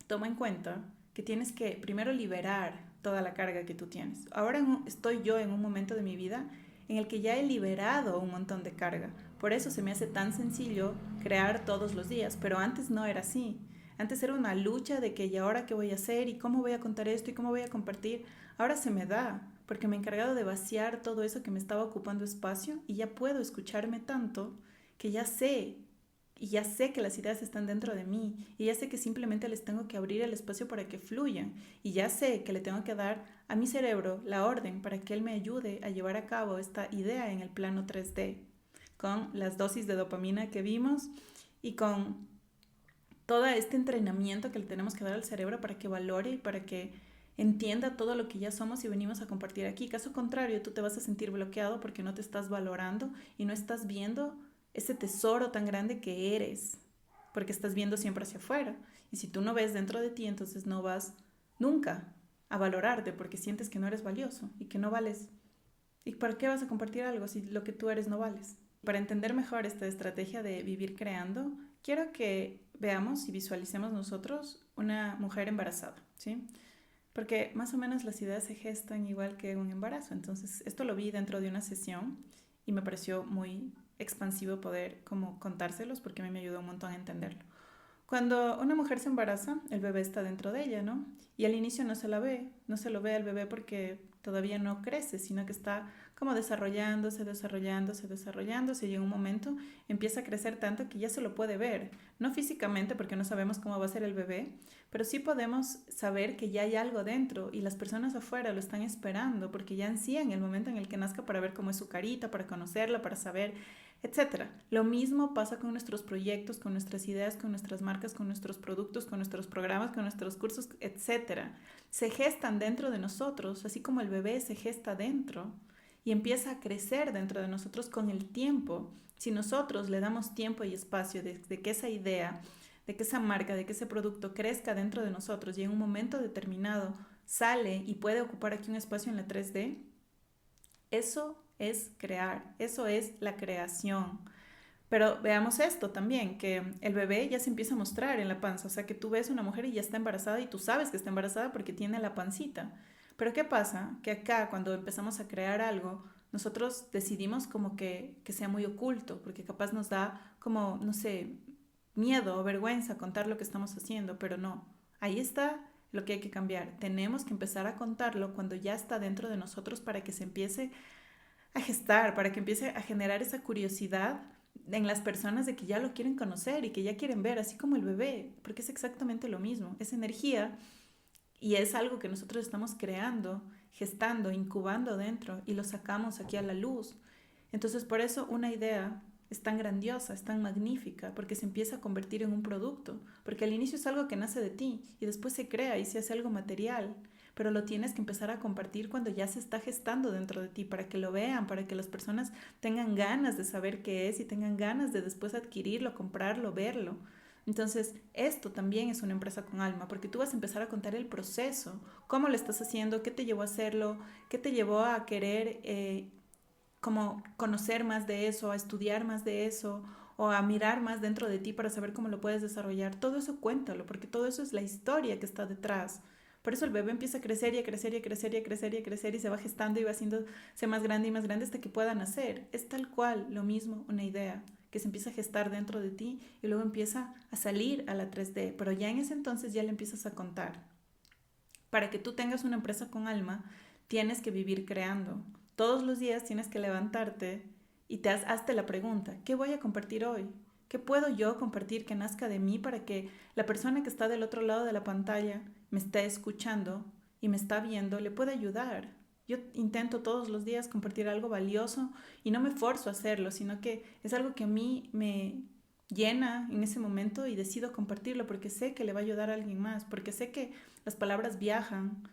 toma en cuenta que tienes que primero liberar toda la carga que tú tienes. Ahora estoy yo en un momento de mi vida en el que ya he liberado un montón de carga. Por eso se me hace tan sencillo crear todos los días, pero antes no era así. Antes era una lucha de que y ahora qué voy a hacer y cómo voy a contar esto y cómo voy a compartir. Ahora se me da, porque me he encargado de vaciar todo eso que me estaba ocupando espacio y ya puedo escucharme tanto que ya sé y ya sé que las ideas están dentro de mí y ya sé que simplemente les tengo que abrir el espacio para que fluyan y ya sé que le tengo que dar a mi cerebro la orden para que él me ayude a llevar a cabo esta idea en el plano 3D con las dosis de dopamina que vimos y con todo este entrenamiento que le tenemos que dar al cerebro para que valore y para que entienda todo lo que ya somos y venimos a compartir aquí. Caso contrario, tú te vas a sentir bloqueado porque no te estás valorando y no estás viendo ese tesoro tan grande que eres, porque estás viendo siempre hacia afuera. Y si tú no ves dentro de ti, entonces no vas nunca a valorarte porque sientes que no eres valioso y que no vales. ¿Y para qué vas a compartir algo si lo que tú eres no vales? Para entender mejor esta estrategia de vivir creando, quiero que veamos y visualicemos nosotros una mujer embarazada, ¿sí? Porque más o menos las ideas se gestan igual que un embarazo. Entonces, esto lo vi dentro de una sesión y me pareció muy expansivo poder como contárselos porque a mí me ayudó un montón a entenderlo. Cuando una mujer se embaraza, el bebé está dentro de ella, ¿no? Y al inicio no se la ve, no se lo ve al bebé porque todavía no crece, sino que está como desarrollándose, desarrollándose, desarrollándose y en un momento empieza a crecer tanto que ya se lo puede ver. No físicamente porque no sabemos cómo va a ser el bebé, pero sí podemos saber que ya hay algo dentro y las personas afuera lo están esperando porque ya ansían el momento en el que nazca para ver cómo es su carita, para conocerla, para saber, etcétera. Lo mismo pasa con nuestros proyectos, con nuestras ideas, con nuestras marcas, con nuestros productos, con nuestros programas, con nuestros cursos, etcétera. Se gestan dentro de nosotros, así como el bebé se gesta dentro y empieza a crecer dentro de nosotros con el tiempo. Si nosotros le damos tiempo y espacio de que esa idea, de que esa marca, de que ese producto crezca dentro de nosotros y en un momento determinado sale y puede ocupar aquí un espacio en la 3D, eso es crear, eso es la creación. Pero veamos esto también, que el bebé ya se empieza a mostrar en la panza, o sea que tú ves una mujer y ya está embarazada y tú sabes que está embarazada porque tiene la pancita. Pero ¿qué pasa? Que acá cuando empezamos a crear algo, nosotros decidimos como que sea muy oculto, porque capaz nos da como, no sé, miedo o vergüenza contar lo que estamos haciendo, pero no, ahí está lo que hay que cambiar. Tenemos que empezar a contarlo cuando ya está dentro de nosotros para que se empiece a gestar, para que empiece a generar esa curiosidad en las personas de que ya lo quieren conocer y que ya quieren ver, así como el bebé, porque es exactamente lo mismo, es energía y es algo que nosotros estamos creando, gestando, incubando dentro y lo sacamos aquí a la luz. Entonces por eso una idea es tan grandiosa, es tan magnífica, porque se empieza a convertir en un producto, porque al inicio es algo que nace de ti y después se crea y se hace algo material, pero lo tienes que empezar a compartir cuando ya se está gestando dentro de ti, para que lo vean, para que las personas tengan ganas de saber qué es y tengan ganas de después adquirirlo, comprarlo, verlo. Entonces, esto también es una empresa con alma, porque tú vas a empezar a contar el proceso, cómo lo estás haciendo, qué te llevó a hacerlo, qué te llevó a querer como conocer más de eso, a estudiar más de eso o a mirar más dentro de ti para saber cómo lo puedes desarrollar. Todo eso cuéntalo, porque todo eso es la historia que está detrás. Por eso el bebé empieza a crecer y a crecer y a crecer y a crecer y a crecer y se va gestando y va haciéndose más grande y más grande hasta que pueda nacer. Es tal cual lo mismo una idea que se empieza a gestar dentro de ti y luego empieza a salir a la 3D, pero ya en ese entonces ya le empiezas a contar. Para que tú tengas una empresa con alma, tienes que vivir creando. Todos los días tienes que levantarte y hazte la pregunta, ¿qué voy a compartir hoy? ¿Qué puedo yo compartir que nazca de mí para que la persona que está del otro lado de la pantalla me esté escuchando y me está viendo, le pueda ayudar? Yo intento todos los días compartir algo valioso y no me forzo a hacerlo, sino que es algo que a mí me llena en ese momento y decido compartirlo porque sé que le va a ayudar a alguien más, porque sé que las palabras viajan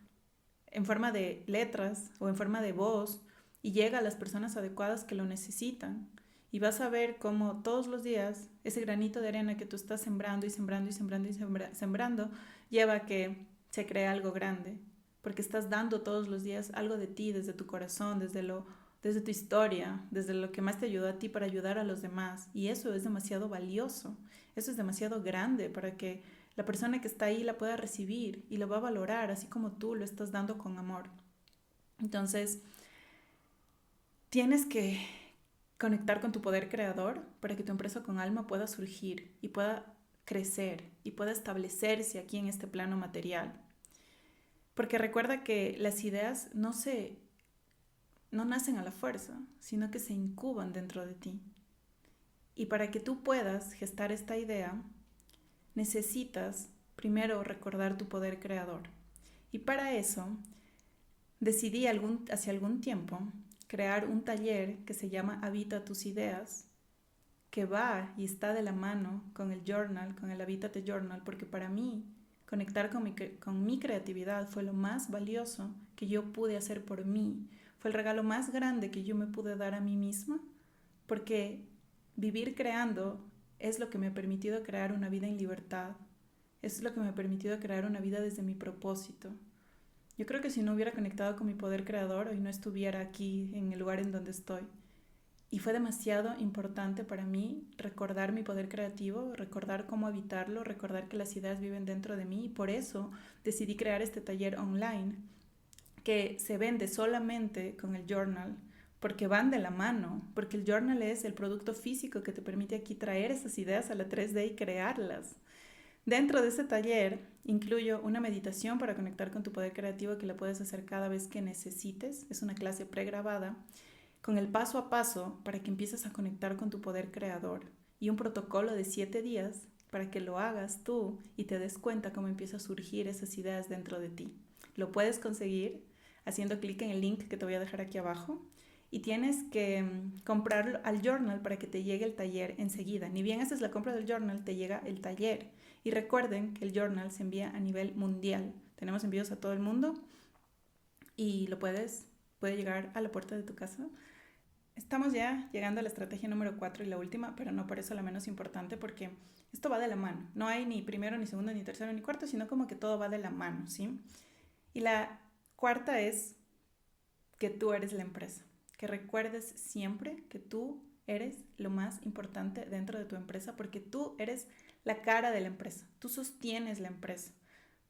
en forma de letras o en forma de voz y llega a las personas adecuadas que lo necesitan. Y vas a ver cómo todos los días ese granito de arena que tú estás sembrando y sembrando y sembrando y sembrando lleva a que se cree algo grande. Porque estás dando todos los días algo de ti, desde tu corazón, desde tu historia, desde lo que más te ayudó a ti para ayudar a los demás. Y eso es demasiado valioso, eso es demasiado grande para que la persona que está ahí la pueda recibir y lo va a valorar, así como tú lo estás dando con amor. Entonces, tienes que conectar con tu poder creador para que tu empresa con alma pueda surgir y pueda crecer y pueda establecerse aquí en este plano material. Porque recuerda que las ideas no nacen a la fuerza, sino que se incuban dentro de ti. Y para que tú puedas gestar esta idea, necesitas primero recordar tu poder creador. Y para eso decidí hace algún tiempo crear un taller que se llama Habita tus ideas, que va y está de la mano con el journal, con el Habítate Journal, porque para mí conectar con mi creatividad fue lo más valioso que yo pude hacer por mí. Fue el regalo más grande que yo me pude dar a mí misma, porque vivir creando es lo que me ha permitido crear una vida en libertad. Es lo que me ha permitido crear una vida desde mi propósito. Yo creo que si no hubiera conectado con mi poder creador, hoy no estuviera aquí en el lugar en donde estoy. Y fue demasiado importante para mí recordar mi poder creativo, recordar cómo habitarlo, recordar que las ideas viven dentro de mí. Y por eso decidí crear este taller online que se vende solamente con el journal, porque van de la mano, porque el journal es el producto físico que te permite aquí traer esas ideas a la 3D y crearlas. Dentro de ese taller incluyo una meditación para conectar con tu poder creativo que la puedes hacer cada vez que necesites. Es una clase pregrabada con el paso a paso para que empieces a conectar con tu poder creador y un protocolo de 7 días para que lo hagas tú y te des cuenta cómo empiezan a surgir esas ideas dentro de ti. Lo puedes conseguir haciendo clic en el link que te voy a dejar aquí abajo y tienes que comprarlo al journal para que te llegue el taller enseguida. Ni bien haces la compra del journal, te llega el taller. Y recuerden que el journal se envía a nivel mundial. Tenemos envíos a todo el mundo y puede llegar a la puerta de tu casa. Estamos ya llegando a la estrategia número 4 y la última, pero no por eso la menos importante, porque esto va de la mano. No hay ni primero, ni segundo, ni tercero, ni cuarto, sino como que todo va de la mano, ¿sí? Y la cuarta es que tú eres la empresa. Que recuerdes siempre que tú eres lo más importante dentro de tu empresa, porque tú eres la cara de la empresa. Tú sostienes la empresa.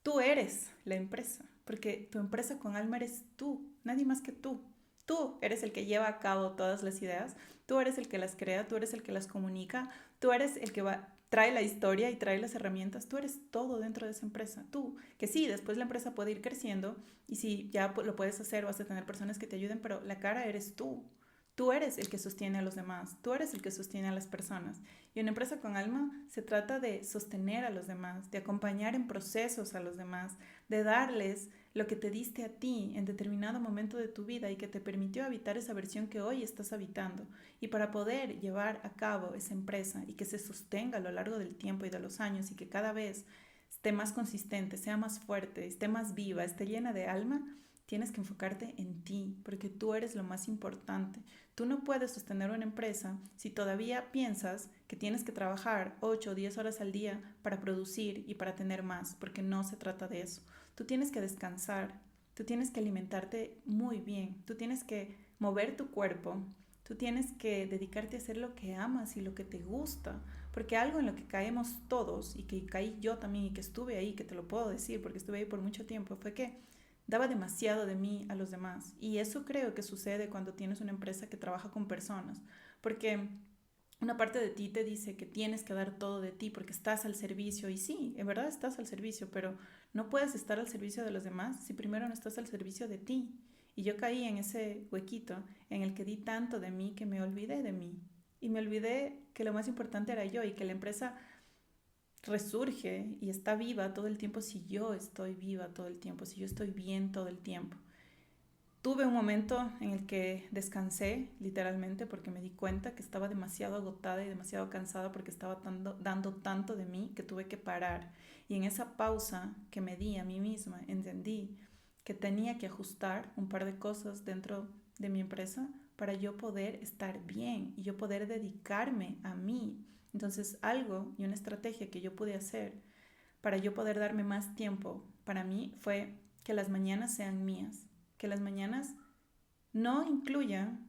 Tú eres la empresa, porque tu empresa con alma eres tú, nadie más que tú. Tú eres el que lleva a cabo todas las ideas, tú eres el que las crea, tú eres el que las comunica, tú eres el que trae la historia y trae las herramientas, tú eres todo dentro de esa empresa, tú. Que sí, después la empresa puede ir creciendo y si ya lo puedes hacer, vas a tener personas que te ayuden, pero la cara eres tú. Tú eres el que sostiene a los demás, tú eres el que sostiene a las personas. Y una empresa con alma se trata de sostener a los demás, de acompañar en procesos a los demás, de darles lo que te diste a ti en determinado momento de tu vida y que te permitió habitar esa versión que hoy estás habitando. Y para poder llevar a cabo esa empresa y que se sostenga a lo largo del tiempo y de los años y que cada vez esté más consistente, sea más fuerte, esté más viva, esté llena de alma, tienes que enfocarte en ti, porque tú eres lo más importante. Tú no puedes sostener una empresa si todavía piensas que tienes que trabajar 8 o 10 horas al día para producir y para tener más, porque no se trata de eso. Tú tienes que descansar, tú tienes que alimentarte muy bien, tú tienes que mover tu cuerpo, tú tienes que dedicarte a hacer lo que amas y lo que te gusta, porque algo en lo que caemos todos, y que caí yo también y que estuve ahí, que te lo puedo decir porque estuve ahí por mucho tiempo, fue que daba demasiado de mí a los demás. Y eso creo que sucede cuando tienes una empresa que trabaja con personas, porque una parte de ti te dice que tienes que dar todo de ti porque estás al servicio. Y sí, en verdad estás al servicio, pero no puedes estar al servicio de los demás si primero no estás al servicio de ti. Y yo caí en ese huequito en el que di tanto de mí que me olvidé de mí. Y me olvidé que lo más importante era yo y que la empresa resurge y está viva todo el tiempo si yo estoy viva todo el tiempo, si yo estoy bien todo el tiempo. Tuve un momento en el que descansé literalmente porque me di cuenta que estaba demasiado agotada y demasiado cansada porque estaba dando tanto de mí que tuve que parar. Y en esa pausa que me di a mí misma, entendí que tenía que ajustar un par de cosas dentro de mi empresa para yo poder estar bien y yo poder dedicarme a mí. Entonces algo y una estrategia que yo pude hacer para yo poder darme más tiempo para mí fue que las mañanas sean mías, que las mañanas no incluyan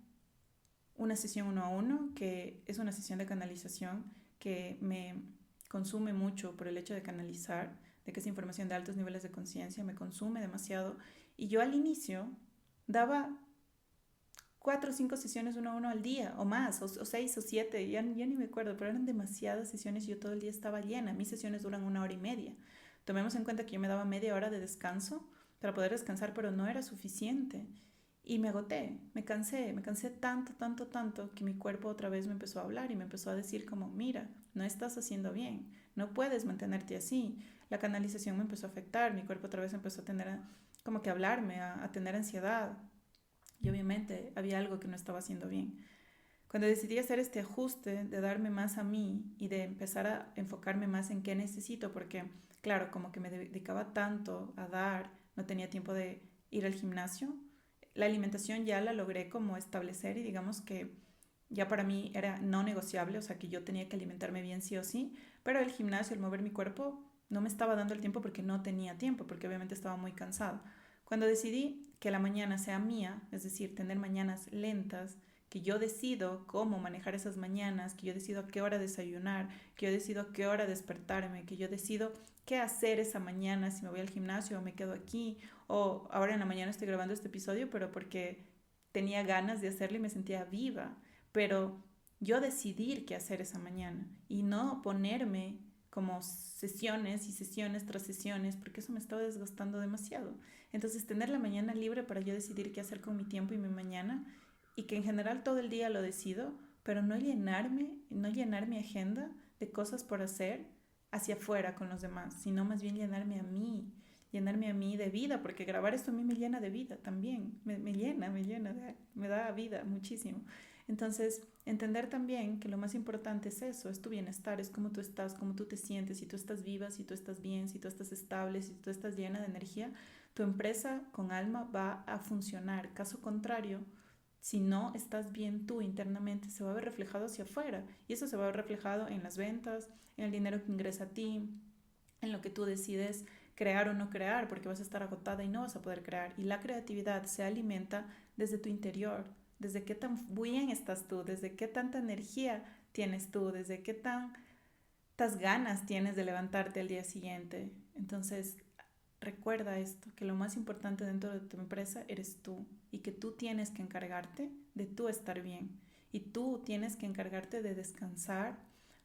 una sesión uno a uno, que es una sesión de canalización que me consume mucho por el hecho de canalizar, de que es información de altos niveles de conciencia, me consume demasiado. Y yo al inicio daba 4 o 5 sesiones uno a uno al día, o más, o 6 o 7, ya ni me acuerdo, pero eran demasiadas sesiones y yo todo el día estaba llena. Mis sesiones duran 1 hora y media. Tomemos en cuenta que yo me daba media hora de descanso para poder descansar, pero no era suficiente. Y me agoté, me cansé tanto, tanto, tanto que mi cuerpo otra vez me empezó a hablar y me empezó a decir como, mira, no estás haciendo bien, no puedes mantenerte así. La canalización me empezó a afectar, mi cuerpo otra vez empezó a tener, como que hablarme, a tener ansiedad. Y obviamente había algo que no estaba haciendo bien. Cuando decidí hacer este ajuste de darme más a mí y de empezar a enfocarme más en qué necesito, porque claro, como que me dedicaba tanto a dar, no tenía tiempo de ir al gimnasio, la alimentación ya la logré como establecer y digamos que ya para mí era no negociable, o sea que yo tenía que alimentarme bien sí o sí, pero el gimnasio, el mover mi cuerpo, no me estaba dando el tiempo porque no tenía tiempo, porque obviamente estaba muy cansado. Cuando decidí que la mañana sea mía, es decir, tener mañanas lentas, que yo decido cómo manejar esas mañanas, que yo decido a qué hora desayunar, que yo decido a qué hora despertarme, que yo decido qué hacer esa mañana, si me voy al gimnasio o me quedo aquí, o ahora en la mañana estoy grabando este episodio, pero porque tenía ganas de hacerlo y me sentía viva, pero yo decidir qué hacer esa mañana y no ponerme como sesiones y sesiones tras sesiones, porque eso me estaba desgastando demasiado. Entonces, tener la mañana libre para yo decidir qué hacer con mi tiempo y mi mañana, y que en general todo el día lo decido, pero no llenar mi agenda de cosas por hacer hacia afuera con los demás, sino más bien llenarme a mí de vida, porque grabar esto a mí me llena de vida también, me llena, me da vida muchísimo. Entonces, entender también que lo más importante es eso, es tu bienestar, es cómo tú estás, cómo tú te sientes, si tú estás viva, si tú estás bien, si tú estás estable, si tú estás llena de energía, tu empresa con alma va a funcionar. Caso contrario, si no estás bien tú internamente, se va a ver reflejado hacia afuera. Y eso se va a ver reflejado en las ventas, en el dinero que ingresa a ti, en lo que tú decides crear o no crear, porque vas a estar agotada y no vas a poder crear. Y la creatividad se alimenta desde tu interior, desde qué tan bien estás tú, desde qué tanta energía tienes tú, desde qué tantas ganas tienes de levantarte al día siguiente. Entonces, recuerda esto, que lo más importante dentro de tu empresa eres tú y que tú tienes que encargarte de tú estar bien y tú tienes que encargarte de descansar,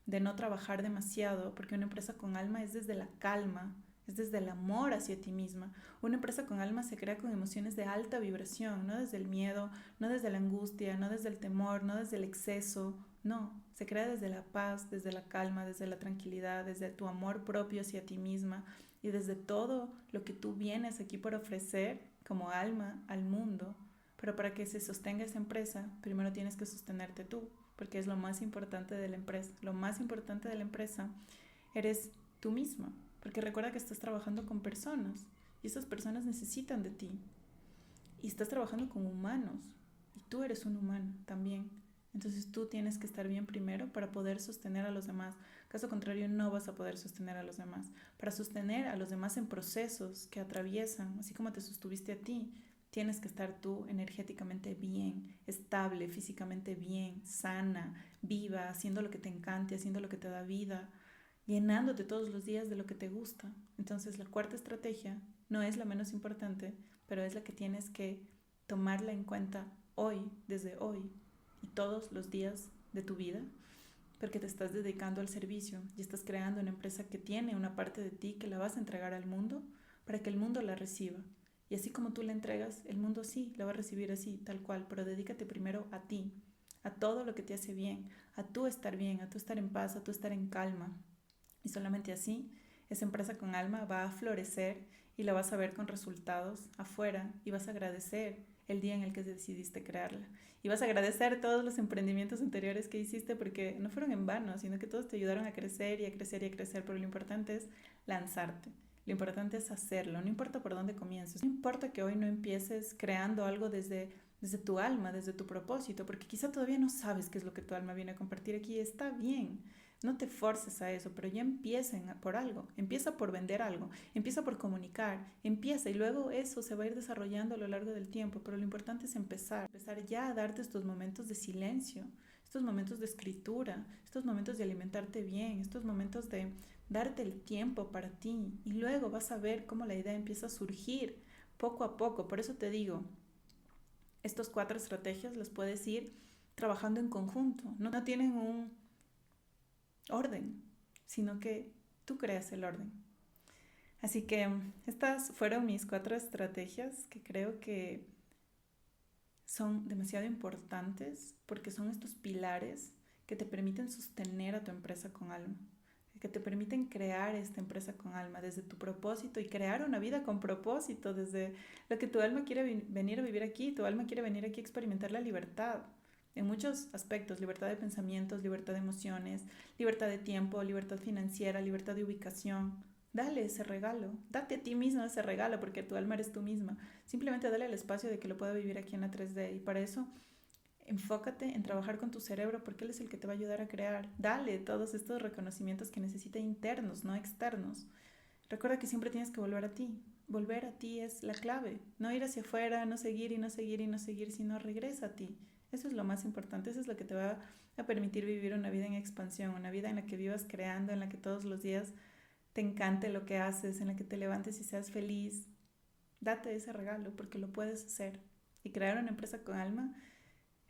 de no trabajar demasiado, porque una empresa con alma es desde la calma, es desde el amor hacia ti misma. Una empresa con alma se crea con emociones de alta vibración, no desde el miedo, no desde la angustia, no desde el temor, no desde el exceso, no, se crea desde la paz, desde la calma, desde la tranquilidad, desde tu amor propio hacia ti misma y desde todo lo que tú vienes aquí por ofrecer como alma al mundo. Pero para que se sostenga esa empresa, primero tienes que sostenerte tú, porque es lo más importante de la empresa. Lo más importante de la empresa eres tú misma, porque recuerda que estás trabajando con personas y esas personas necesitan de ti. Y estás trabajando con humanos y tú eres un humano también. Entonces tú tienes que estar bien primero para poder sostener a los demás. Caso contrario, no vas a poder sostener a los demás. Para sostener a los demás en procesos que atraviesan, así como te sostuviste a ti, tienes que estar tú energéticamente bien, estable, físicamente bien, sana, viva, haciendo lo que te encante, haciendo lo que te da vida, llenándote todos los días de lo que te gusta. Entonces la cuarta estrategia no es la menos importante, pero es la que tienes que tomarla en cuenta hoy, desde hoy y todos los días de tu vida, porque te estás dedicando al servicio y estás creando una empresa que tiene una parte de ti que la vas a entregar al mundo para que el mundo la reciba. Y así como tú la entregas, el mundo sí la va a recibir así, tal cual, pero dedícate primero a ti, a todo lo que te hace bien, a tú estar en paz, a tú estar en calma. Y solamente así esa empresa con alma va a florecer y la vas a ver con resultados afuera y vas a agradecer el día en el que decidiste crearla. Y vas a agradecer todos los emprendimientos anteriores que hiciste porque no fueron en vano, sino que todos te ayudaron a crecer y a crecer y a crecer, pero lo importante es lanzarte. Lo importante es hacerlo, no importa por dónde comiences, no importa que hoy no empieces creando algo desde tu alma, desde tu propósito, porque quizá todavía no sabes qué es lo que tu alma viene a compartir aquí, está bien. No te forces a eso, pero ya empiecen por algo, empieza por vender algo, empieza por comunicar, empieza y luego eso se va a ir desarrollando a lo largo del tiempo, pero lo importante es empezar ya a darte estos momentos de silencio, estos momentos de escritura, estos momentos de alimentarte bien, estos momentos de darte el tiempo para ti y luego vas a ver cómo la idea empieza a surgir poco a poco. Por eso te digo, estas 4 estrategias las puedes ir trabajando en conjunto, no tienen un orden, sino que tú creas el orden. Así que estas fueron mis 4 estrategias que creo que son demasiado importantes porque son estos pilares que te permiten sostener a tu empresa con alma, que te permiten crear esta empresa con alma desde tu propósito y crear una vida con propósito, desde lo que tu alma quiere venir a vivir aquí. Tu alma quiere venir aquí a experimentar la libertad en muchos aspectos: libertad de pensamientos, libertad de emociones, libertad de tiempo, libertad financiera, libertad de ubicación. Dale ese regalo, date a ti mismo ese regalo, porque tu alma eres tú misma. Simplemente dale el espacio de que lo pueda vivir aquí en la 3D, y para eso enfócate en trabajar con tu cerebro, porque él es el que te va a ayudar a crear. Dale todos estos reconocimientos que necesita, internos, no externos. Recuerda que siempre tienes que volver a ti. Volver a ti es la clave. No ir hacia afuera, no seguir y no seguir y no seguir, sino regresa a ti. Eso es lo más importante. Eso es lo que te va a permitir vivir una vida en expansión, una vida en la que vivas creando, en la que todos los días te encante lo que haces, en la que te levantes y seas feliz. Date ese regalo porque lo puedes hacer. Y crear una empresa con alma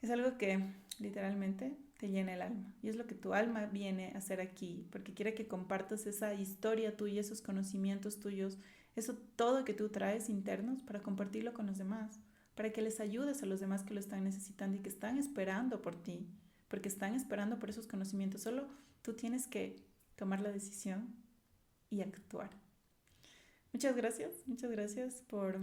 es algo que literalmente te llena el alma. Y es lo que tu alma viene a hacer aquí, porque quiere que compartas esa historia tuya, esos conocimientos tuyos, eso todo que tú traes internos, para compartirlo con los demás, para que les ayudes a los demás que lo están necesitando y que están esperando por ti, porque están esperando por esos conocimientos. Solo tú tienes que tomar la decisión y actuar. Muchas gracias por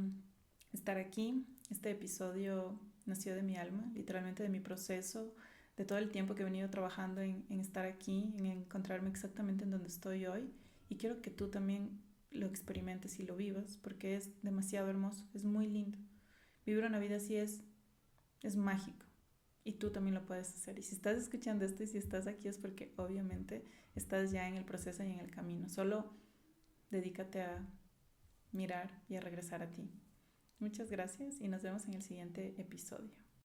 estar aquí. Este episodio nació de mi alma, literalmente de mi proceso, de todo el tiempo que he venido trabajando en estar aquí, en encontrarme exactamente en donde estoy hoy. Y quiero que tú también lo experimentes y lo vivas, porque es demasiado hermoso, es muy lindo. Vivir una vida así es mágico. Y tú también lo puedes hacer. Y si estás escuchando esto y si estás aquí, es porque obviamente estás ya en el proceso y en el camino. Solo dedícate a mirar y a regresar a ti. Muchas gracias y nos vemos en el siguiente episodio.